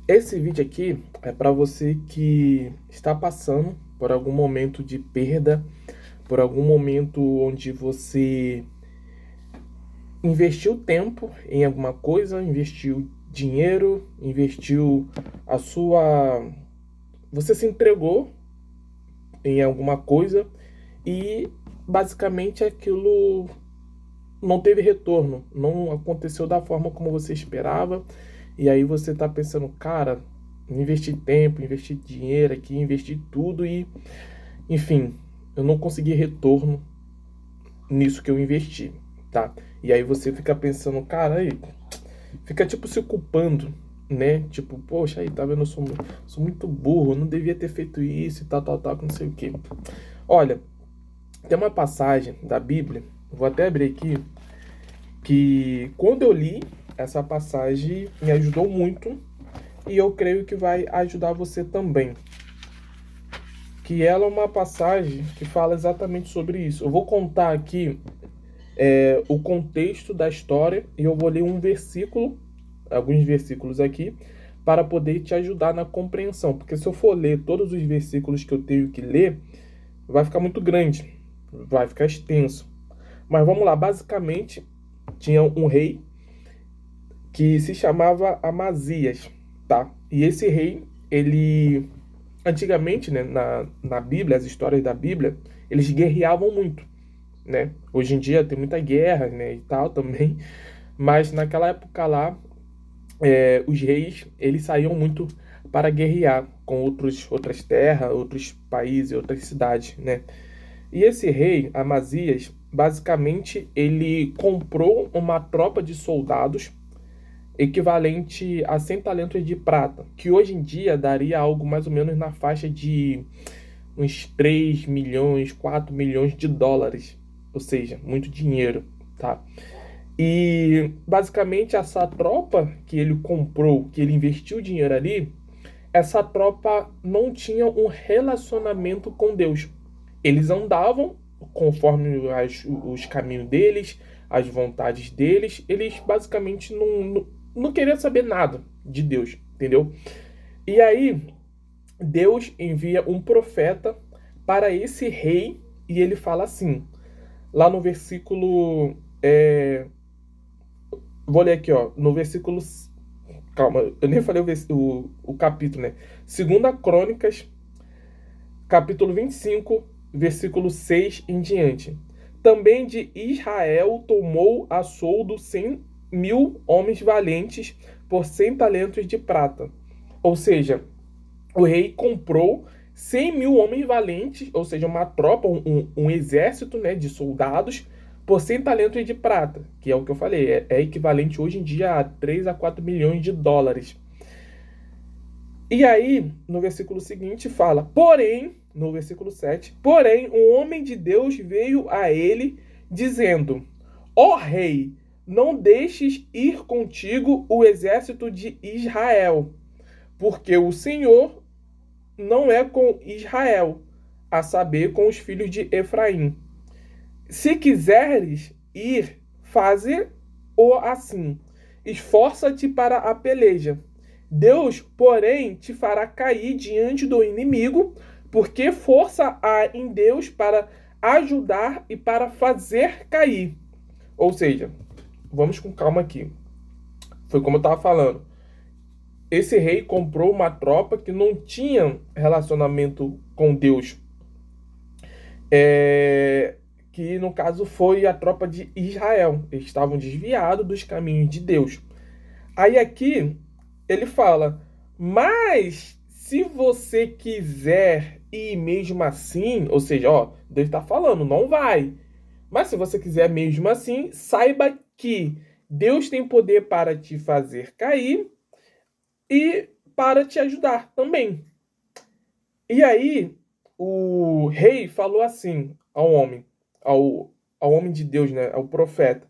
Esse vídeo aqui é para você que está passando por algum momento de perda, por algum momento onde você investiu tempo em alguma coisa, investiu dinheiro, investiu a sua. Você se entregou em alguma coisa e basicamente aquilo não teve retorno, não aconteceu da forma como você esperava, e aí você tá pensando, cara, investi tempo, investi dinheiro aqui, investi tudo e, enfim, eu não consegui retorno nisso que eu investi, tá? E aí você fica pensando, cara, aí, fica tipo se culpando, né? Tipo, poxa, aí, tá vendo, sou muito burro, não devia ter feito isso e tal, tal, tal, não sei o quê. Olha, tem uma passagem da Bíblia, vou até abrir aqui, que quando eu li essa passagem me ajudou muito e eu creio que vai ajudar você também. Que ela é uma passagem que fala exatamente sobre isso. Eu vou contar aqui o contexto da história e eu vou ler um versículo, alguns versículos aqui, para poder te ajudar na compreensão. Porque se eu for ler todos os versículos que eu tenho que ler, vai ficar muito grande, vai ficar extenso. Mas vamos lá, basicamente tinha um rei que se chamava Amazias, tá? E esse rei, ele antigamente, né, na Bíblia, as histórias da Bíblia, eles guerreavam muito, né? Hoje em dia tem muita guerra, né, e tal também, mas naquela época lá, os reis, eles saíam muito para guerrear com outras terras, outros países, outras cidades, né? E esse rei, Amazias, basicamente, ele comprou uma tropa de soldados equivalente a 100 talentos de prata, que hoje em dia daria algo mais ou menos na faixa de uns 3 milhões, 4 milhões de dólares, ou seja, muito dinheiro, tá? E basicamente essa tropa que ele comprou, que ele investiu dinheiro ali, essa tropa não tinha um relacionamento com Deus. Eles andavam conforme os caminhos deles, as vontades deles, eles basicamente não queriam saber nada de Deus, entendeu? E aí, Deus envia um profeta para esse rei e ele fala assim, lá no versículo. Vou ler aqui, ó, no versículo. Calma, eu nem falei o capítulo, né? Segunda Crônicas, capítulo 25, versículo 6 em diante. Também de Israel tomou a soldo 100.000 homens valentes por 100 talentos de prata. Ou seja, o rei comprou 100.000 homens valentes, ou seja, uma tropa, um exército, né, de soldados, por 100 talentos de prata, que é o que eu falei, é equivalente hoje em dia a 3 a 4 milhões de dólares. E aí, no versículo seguinte, fala: porém, no versículo 7, porém, um homem de Deus veio a ele, dizendo: ó rei, não deixes ir contigo o exército de Israel, porque o Senhor não é com Israel, a saber, com os filhos de Efraim. Se quiseres ir, faze-o assim. Esforça-te para a peleja. Deus, porém, te fará cair diante do inimigo, porque força há em Deus para ajudar e para fazer cair. Ou seja, vamos com calma aqui. Foi como eu estava falando. Esse rei comprou uma tropa que não tinha relacionamento com Deus. Que no caso foi a tropa de Israel. Eles estavam desviados dos caminhos de Deus. Aí aqui ele fala: mas se você quiser ir mesmo assim, ou seja, ó, Deus está falando, não vai. Mas se você quiser mesmo assim, saiba que Deus tem poder para te fazer cair e para te ajudar também. E aí o rei falou assim ao homem, ao homem de Deus, né, ao profeta,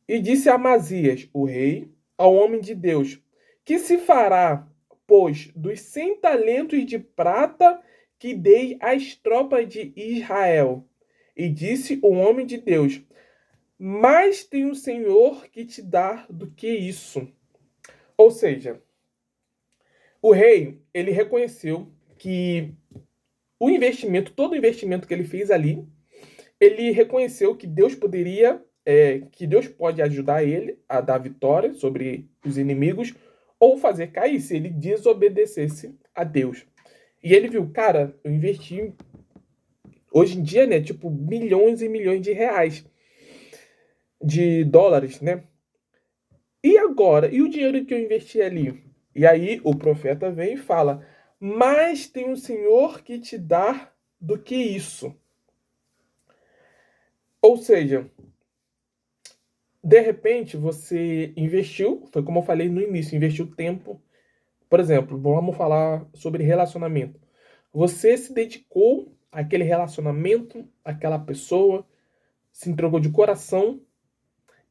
e disse a Amazias, o rei, ao homem de Deus: que se fará, pois, dos 100 talentos de prata que dei às tropas de Israel? E disse o homem de Deus: mais tem o Senhor que te dá do que isso. Ou seja, O rei, ele reconheceu que o investimento, todo o investimento que ele fez ali, ele reconheceu que Deus poderia, que Deus pode ajudar ele a dar vitória sobre os inimigos ou fazer cair se ele desobedecesse a Deus. E ele viu, cara, eu investi hoje em dia, né, tipo, milhões e milhões de reais, de dólares, né? E agora? E o dinheiro que eu investi ali? E aí o profeta vem e fala: mas tem um Senhor que te dá do que isso. Ou seja, de repente você investiu, foi como eu falei no início, investiu tempo. Por exemplo, vamos falar sobre relacionamento. Você se dedicou àquele relacionamento, àquela pessoa, se entregou de coração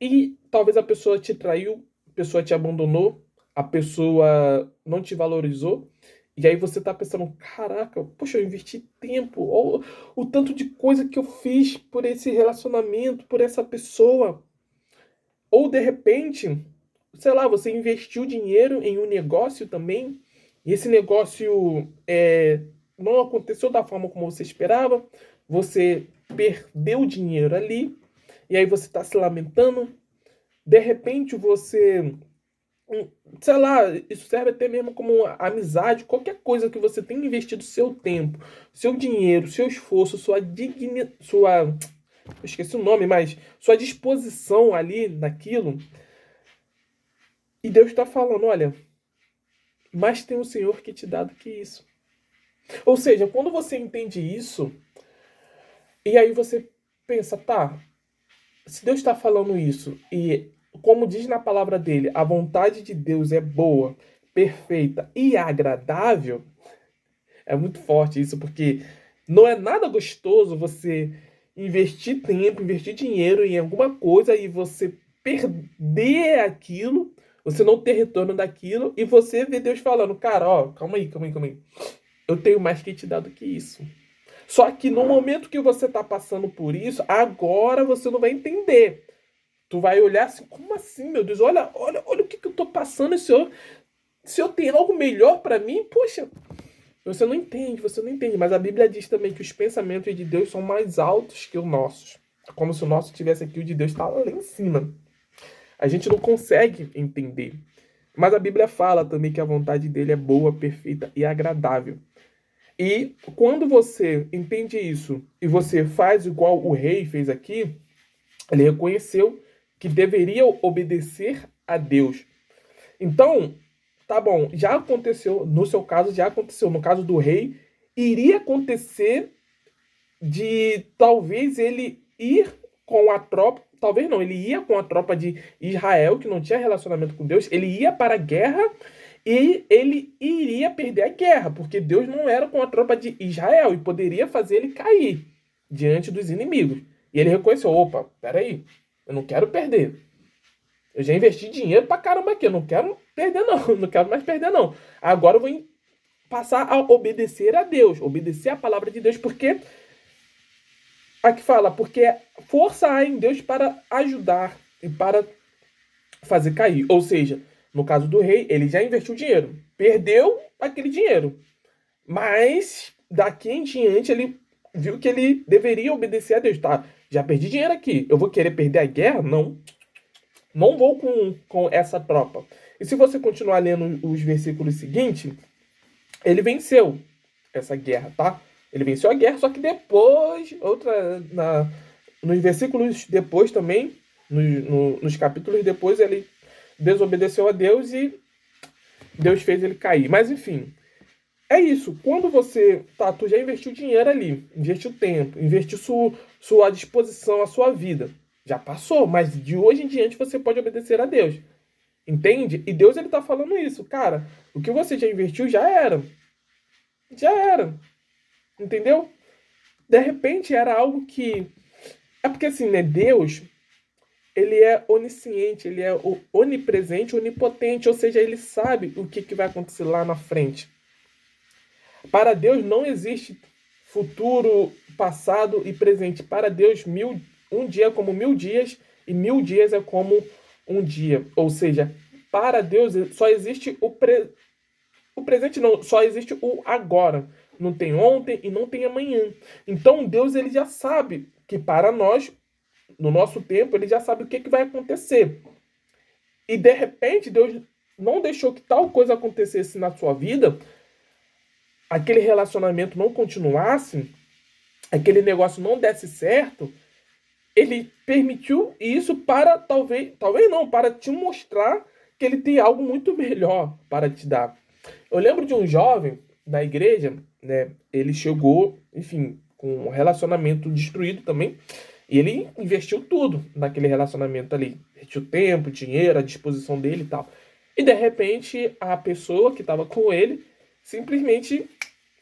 e talvez a pessoa te traiu, a pessoa te abandonou, a pessoa não te valorizou. E aí você tá pensando, caraca, poxa, eu investi tempo, ou o tanto de coisa que eu fiz por esse relacionamento, por essa pessoa. Ou de repente, sei lá, você investiu dinheiro em um negócio também, e esse negócio não aconteceu da forma como você esperava, você perdeu dinheiro ali, e aí você está se lamentando. De repente você, sei lá, isso serve até mesmo como uma amizade, qualquer coisa que você tenha investido seu tempo, seu dinheiro, seu esforço, sua dignidade, eu esqueci o nome, mas sua disposição ali naquilo, e Deus está falando, olha, mas tem um Senhor que te dá do que isso. Ou seja, quando você entende isso, e aí você pensa, tá, se Deus está falando isso, e como diz na palavra dele, a vontade de Deus é boa, perfeita e agradável, é muito forte isso, porque não é nada gostoso você investir tempo, investir dinheiro em alguma coisa e você perder aquilo, você não ter retorno daquilo, e você vê Deus falando, cara, ó, calma aí, calma aí, calma aí. Eu tenho mais que te dar do que isso. Só que no momento que você está passando por isso, agora você não vai entender. Tu vai olhar assim, como assim, meu Deus? Olha o que eu tô passando. Se eu tenho algo melhor para mim, poxa, você não entende. Mas a Bíblia diz também que os pensamentos de Deus são mais altos que os nossos. Como se o nosso tivesse aqui, o de Deus está lá em cima. A gente não consegue entender. Mas a Bíblia fala também que a vontade dele é boa, perfeita e agradável. E quando você entende isso e você faz igual o rei fez aqui, ele reconheceu que deveria obedecer a Deus. Então, tá bom, já aconteceu, no seu caso, já aconteceu, no caso do rei, iria acontecer de talvez ele ir com a tropa, talvez não, ele ia com a tropa de Israel, que não tinha relacionamento com Deus, ele ia para a guerra e ele iria perder a guerra, porque Deus não era com a tropa de Israel e poderia fazer ele cair diante dos inimigos. E ele reconheceu, opa, peraí, eu não quero perder. Eu já investi dinheiro pra caramba aqui, eu não quero perder não, não quero mais perder não. Agora eu vou passar a obedecer a Deus, obedecer a palavra de Deus, porque aqui fala, porque força há em Deus para ajudar e para fazer cair. Ou seja, no caso do rei, ele já investiu dinheiro, perdeu aquele dinheiro, mas daqui em diante ele viu que ele deveria obedecer a Deus. Tá, já perdi dinheiro aqui, eu vou querer perder a guerra? Não, não vou com essa tropa. E se você continuar lendo os versículos seguintes, ele venceu essa guerra, tá? Ele venceu a guerra, só que depois, nos versículos depois também, nos capítulos depois, ele desobedeceu a Deus e Deus fez ele cair. Mas enfim, é isso. Quando tu já investiu dinheiro ali, investiu tempo, investiu sua disposição, a sua vida. Já passou, mas de hoje em diante você pode obedecer a Deus. Entende? E Deus ele tá falando isso, cara. O que você já investiu já era. Já era. Entendeu? De repente era algo que. É porque assim, né? Deus, ele é onisciente, ele é onipresente, onipotente, ou seja, ele sabe o que vai acontecer lá na frente. Para Deus não existe futuro, passado e presente. Para Deus, um dia é como 1000 dias e 1000 dias é como um dia. Ou seja, para Deus só existe o presente não, só existe o agora. Não tem ontem e não tem amanhã. Então Deus ele já sabe que para nós, no nosso tempo, ele já sabe o que, que vai acontecer. E de repente Deus não deixou que tal coisa acontecesse na sua vida, aquele relacionamento não continuasse, aquele negócio não desse certo, ele permitiu isso para talvez não, para te mostrar que ele tem algo muito melhor para te dar. Eu lembro de um jovem na igreja, né? Ele chegou, enfim, com um relacionamento destruído também, e ele investiu tudo naquele relacionamento ali. Investiu tempo, dinheiro, à disposição dele e tal. E de repente, a pessoa que estava com ele simplesmente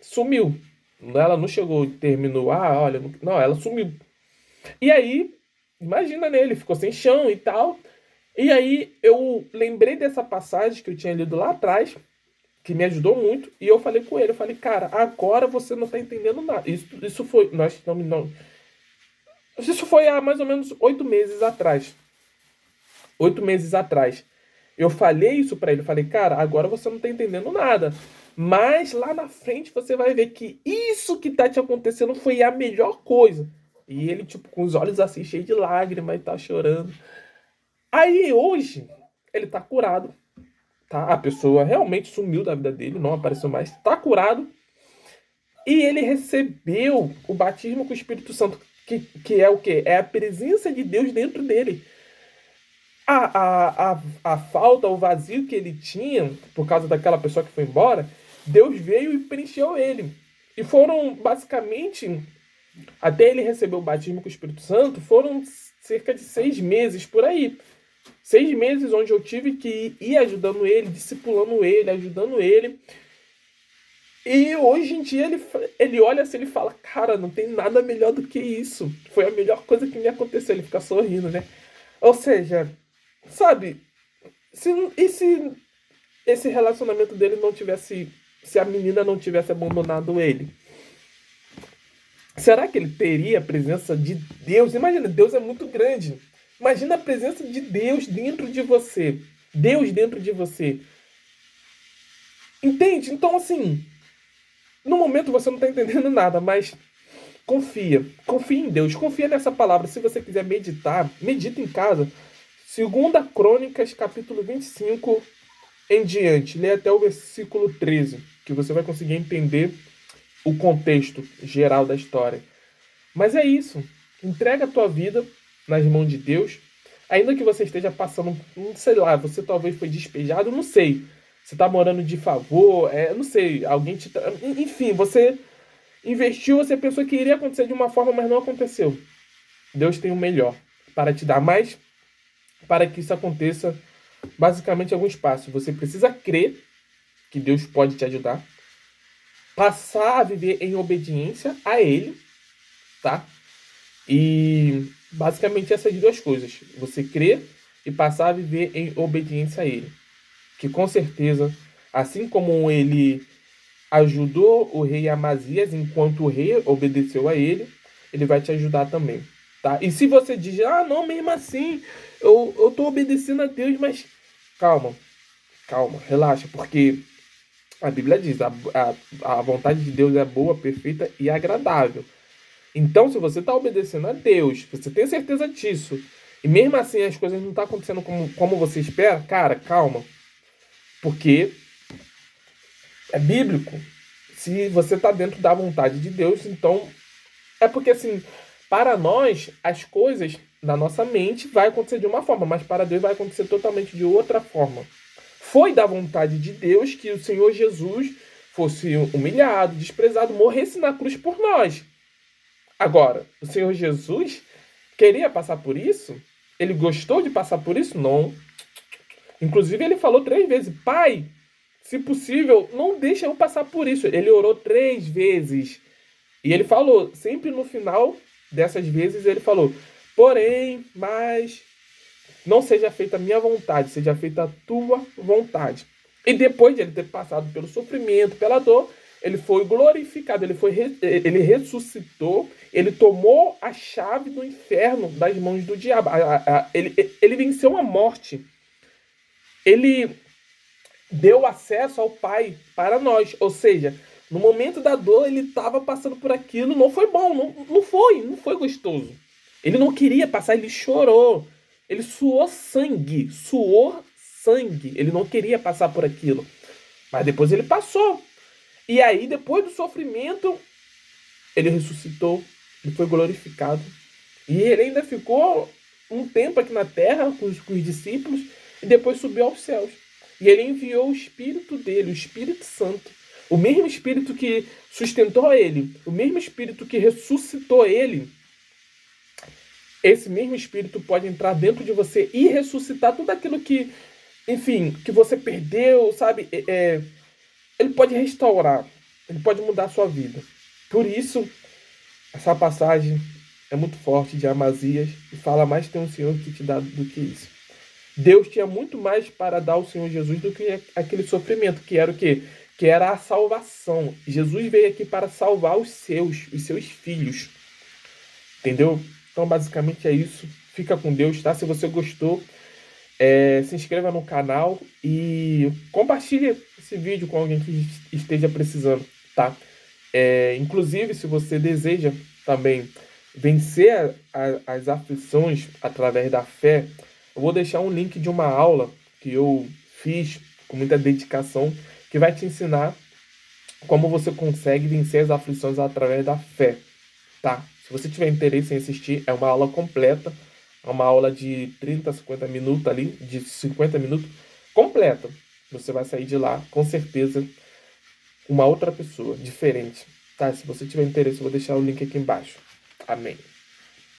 sumiu. Ela não chegou e terminou, olha, não, ela sumiu. E aí, imagina, né? Ele ficou sem chão e tal. E aí eu lembrei dessa passagem que eu tinha lido lá atrás, que me ajudou muito, e eu falei com ele, eu falei, cara, agora você não tá entendendo nada. Isso foi, nós não, isso foi há mais ou menos 8 meses atrás. 8 meses atrás. Eu falei isso pra ele, eu falei, cara, agora você não tá entendendo nada. Mas lá na frente você vai ver que isso que tá te acontecendo foi a melhor coisa. E ele, tipo, com os olhos assim, cheios de lágrimas e tá chorando. Aí hoje, ele tá curado, tá? A pessoa realmente sumiu da vida dele, não apareceu mais, tá curado. E ele recebeu o batismo com o Espírito Santo, que é o quê? É a presença de Deus dentro dele. A falta, o vazio que ele tinha, por causa daquela pessoa que foi embora, Deus veio e preencheu ele. E foram, basicamente, até ele receber o batismo com o Espírito Santo, foram cerca de 6 meses por aí. 6 meses onde eu tive que ir ajudando ele, discipulando ele, ajudando ele. E hoje em dia ele olha assim e fala, cara, não tem nada melhor do que isso. Foi a melhor coisa que me aconteceu. Ele fica sorrindo, né? Ou seja, sabe, e se esse relacionamento dele não tivesse, se a menina não tivesse abandonado ele? Será que ele teria a presença de Deus? Imagina, Deus é muito grande. Imagina a presença de Deus dentro de você. Deus dentro de você. Entende? Então, assim, no momento você não está entendendo nada, mas confia. Confia em Deus. Confia nessa palavra. Se você quiser meditar, medita em casa. 2 Crônicas, capítulo 25 em diante. Lê até o versículo 13, que você vai conseguir entender o contexto geral da história. Mas é isso. Entrega a tua vida nas mãos de Deus. Ainda que você esteja passando, não sei lá, você talvez foi despejado, não sei. Você está morando de favor, não sei, alguém te... Enfim, você investiu, você pensou que iria acontecer de uma forma, mas não aconteceu. Deus tem o melhor para te dar, mas para que isso aconteça, basicamente alguns passos. Você precisa crer que Deus pode te ajudar, passar a viver em obediência a Ele, tá? E basicamente essas duas coisas. Você crer e passar a viver em obediência a Ele. Que com certeza, assim como Ele ajudou o rei Amazias, enquanto o rei obedeceu a ele vai te ajudar também, tá? E se você diz, não, mesmo assim, eu tô obedecendo a Deus, mas calma, calma, relaxa, porque a Bíblia diz, a vontade de Deus é boa, perfeita e agradável. Então, se você está obedecendo a Deus, você tem certeza disso, e mesmo assim as coisas não estão acontecendo como você espera, cara, calma, porque é bíblico. Se você está dentro da vontade de Deus, então é porque assim, para nós as coisas na nossa mente vai acontecer de uma forma, mas para Deus vai acontecer totalmente de outra forma. Foi da vontade de Deus que o Senhor Jesus fosse humilhado, desprezado, morresse na cruz por nós. Agora, o Senhor Jesus queria passar por isso? Ele gostou de passar por isso? Não. Inclusive ele falou 3 vezes, Pai, se possível, não deixa eu passar por isso. Ele orou 3 vezes. E ele falou, sempre no final dessas vezes, ele falou, porém, mas não seja feita a minha vontade, seja feita a tua vontade. E depois de ele ter passado pelo sofrimento, pela dor, ele foi glorificado, ele ressuscitou, ele tomou a chave do inferno das mãos do diabo. Ele venceu a morte. Ele deu acesso ao Pai para nós. Ou seja, no momento da dor, ele estava passando por aquilo, não foi bom, não foi gostoso. Ele não queria passar, ele chorou. Ele suou sangue. Ele não queria passar por aquilo. Mas depois ele passou. E aí, depois do sofrimento, ele ressuscitou, ele foi glorificado. E ele ainda ficou um tempo aqui na terra com os discípulos e depois subiu aos céus. E ele enviou o Espírito dele, o Espírito Santo. O mesmo Espírito que sustentou ele, o mesmo Espírito que ressuscitou ele, esse mesmo Espírito pode entrar dentro de você e ressuscitar tudo aquilo que, enfim, que você perdeu, sabe? Ele pode restaurar, ele pode mudar a sua vida. Por isso, essa passagem é muito forte de Amazias e fala mais tem um Senhor que te dá do que isso. Deus tinha muito mais para dar ao Senhor Jesus do que aquele sofrimento, que era o quê? Que era a salvação. Jesus veio aqui para salvar os seus filhos. Entendeu? Então, basicamente é isso. Fica com Deus, tá? Se você gostou, se inscreva no canal e compartilhe esse vídeo com alguém que esteja precisando, tá? Inclusive, se você deseja também vencer as aflições através da fé, eu vou deixar um link de uma aula que eu fiz com muita dedicação, que vai te ensinar como você consegue vencer as aflições através da fé, tá? Se você tiver interesse em assistir, é uma aula completa, é uma aula de 30 a 50 minutos ali, de 50 minutos, completa. Você vai sair de lá, com certeza, uma outra pessoa, diferente, tá? Se você tiver interesse, eu vou deixar o link aqui embaixo. Amém.